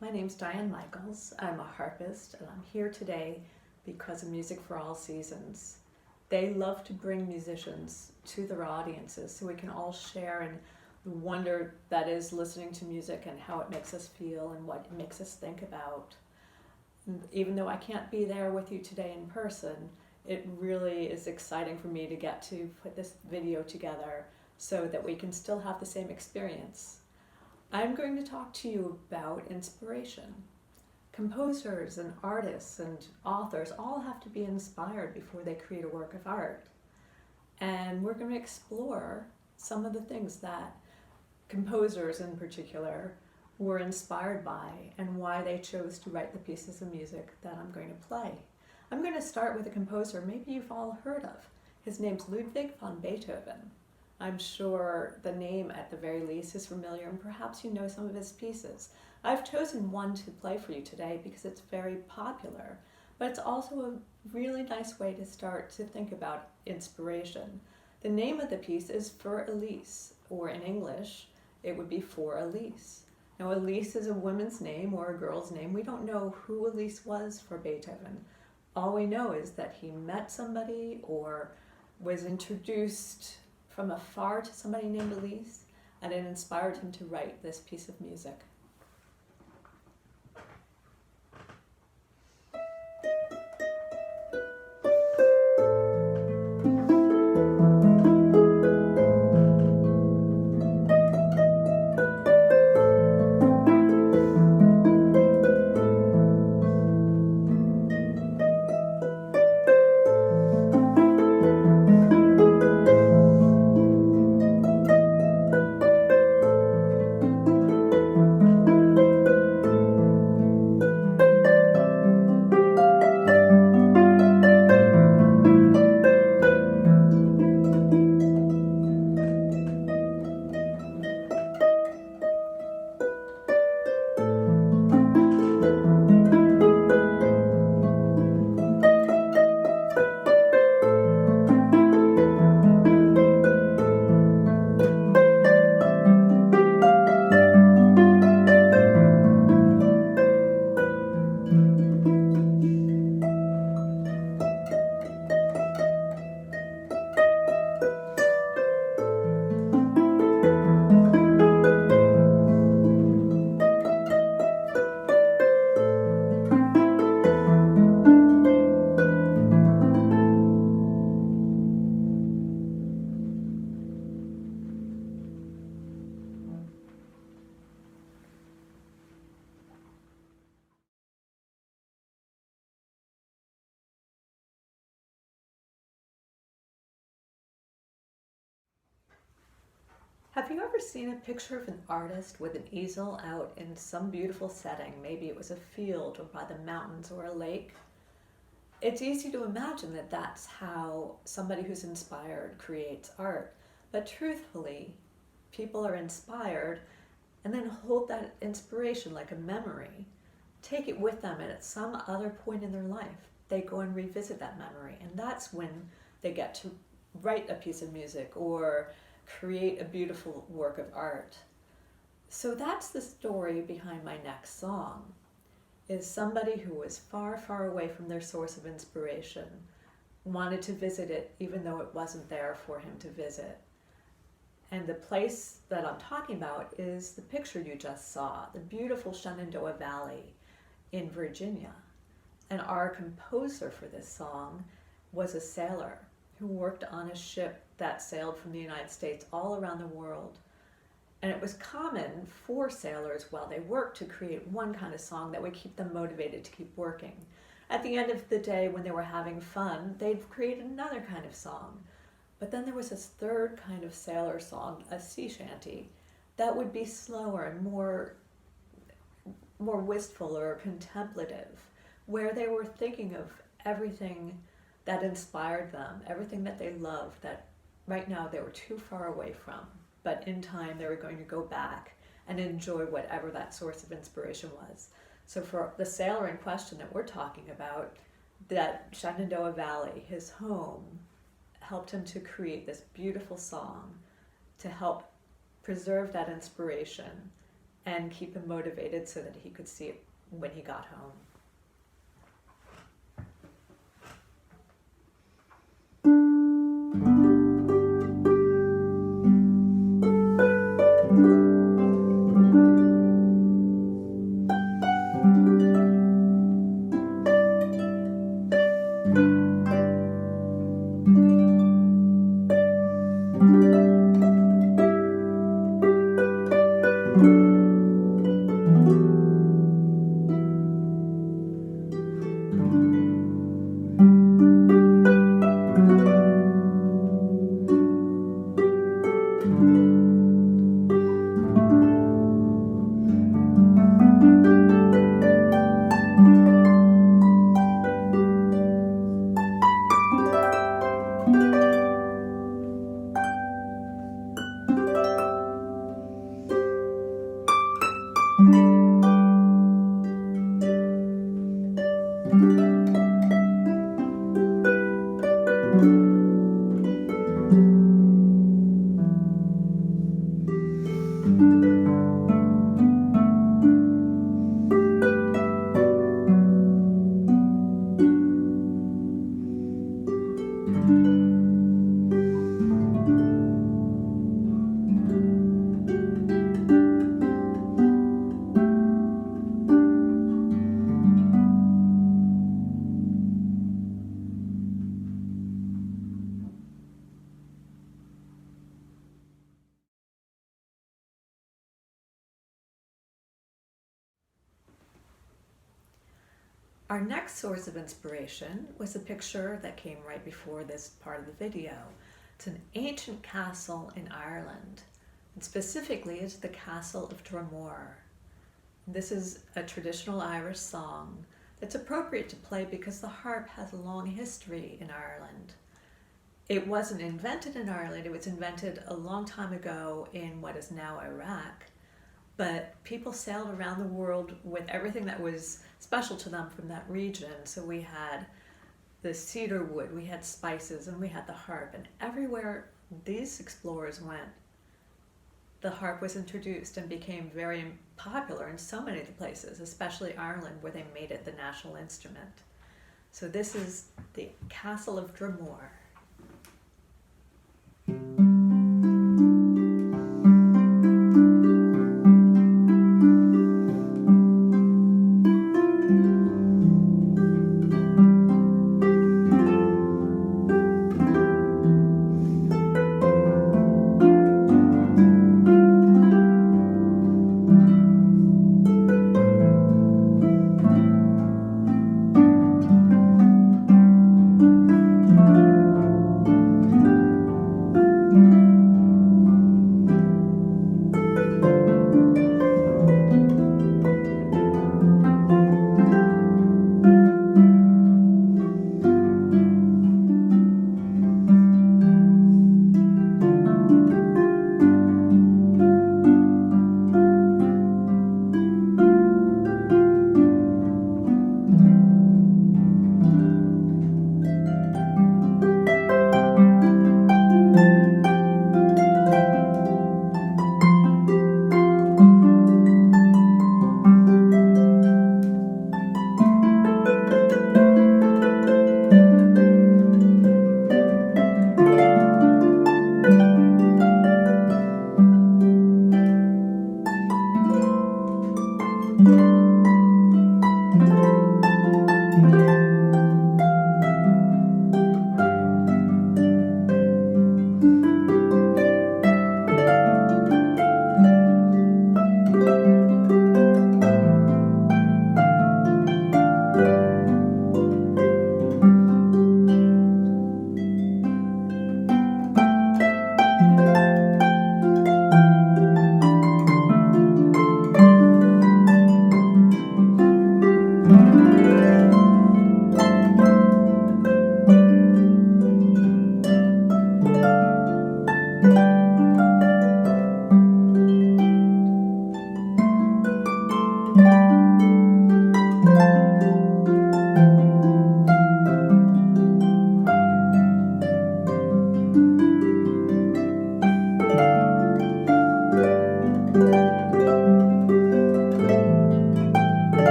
my name's Diane Michaels. I'm a harpist, and I'm here today because of Music for All Seasons. They love to bring musicians to their audiences so we can all share in the wonder that is listening to music and how it makes us feel and what it makes us think about. Even though I can't be there with you today in person, it really is exciting for me to get to put this video together so that we can still have the same experience. I'm going to talk to you about inspiration. Composers and artists and authors all have to be inspired before they create a work of art. And we're going to explore some of the things that composers in particular were inspired by and why they chose to write the pieces of music that I'm going to play. I'm going to start with a composer maybe you've all heard of. His name's Ludwig van Beethoven. I'm sure the name at the very least is familiar, and perhaps you know some of his pieces. I've chosen one to play for you today because it's very popular, but it's also a really nice way to start to think about inspiration. The name of the piece is For Elise, or in English, it would be For Elise. Now, Elise is a woman's name or a girl's name. We don't know who Elise was for Beethoven. All we know is that he met somebody or was introduced from afar to somebody named Elise, and it inspired him to write this piece of music. Have you ever seen a picture of an artist with an easel out in some beautiful setting? Maybe it was a field or by the mountains or a lake. It's easy to imagine that that's how somebody who's inspired creates art. But truthfully, people are inspired and then hold that inspiration like a memory. Take it with them, and at some other point in their life, they go and revisit that memory. And that's when they get to write a piece of music or create a beautiful work of art. So that's the story behind my next song, is somebody who was far, far away from their source of inspiration, wanted to visit it even though it wasn't there for him to visit. And the place that I'm talking about is the picture you just saw, the beautiful Shenandoah Valley in Virginia. And our composer for this song was a sailor who worked on a ship that sailed from the United States all around the world. And it was common for sailors while they worked to create one kind of song that would keep them motivated to keep working. At the end of the day, when they were having fun, they'd create another kind of song. But then there was this third kind of sailor song, a sea shanty, that would be slower and more wistful or contemplative, where they were thinking of everything that inspired them, everything that they loved that right now they were too far away from. But in time they were going to go back and enjoy whatever that source of inspiration was. So for the sailor in question that we're talking about, that Shenandoah Valley, his home, helped him to create this beautiful song to help preserve that inspiration and keep him motivated so that he could see it when he got home. Our next source of inspiration was a picture that came right before this part of the video. It's an ancient castle in Ireland, and specifically it's the castle of Dromore. This is a traditional Irish song that's appropriate to play because the harp has a long history in Ireland. It wasn't invented in Ireland, it was invented a long time ago in what is now Iraq. But people sailed around the world with everything that was special to them from that region. So we had the cedar wood, we had spices, and we had the harp. And everywhere these explorers went, the harp was introduced and became very popular in so many of the places, especially Ireland, where they made it the national instrument. So this is the Castle of Dromore.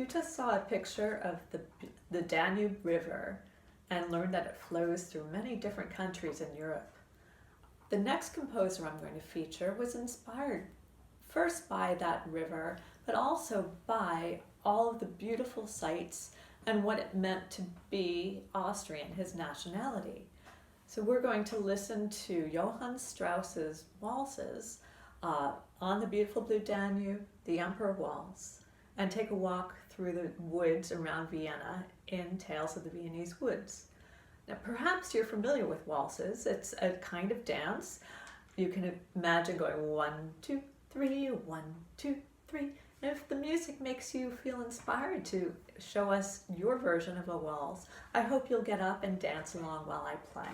You just saw a picture of the Danube River and learned that it flows through many different countries in Europe. The next composer I'm going to feature was inspired first by that river, but also by all of the beautiful sights and what it meant to be Austrian, his nationality. So we're going to listen to Johann Strauss's waltzes on the beautiful blue Danube, the Emperor Waltz, and take a walk through the woods around Vienna in Tales of the Viennese Woods. Now, perhaps you're familiar with waltzes. It's a kind of dance. You can imagine going 1, 2, 3, 1, 2, 3. And if the music makes you feel inspired to show us your version of a waltz, I hope you'll get up and dance along while I play.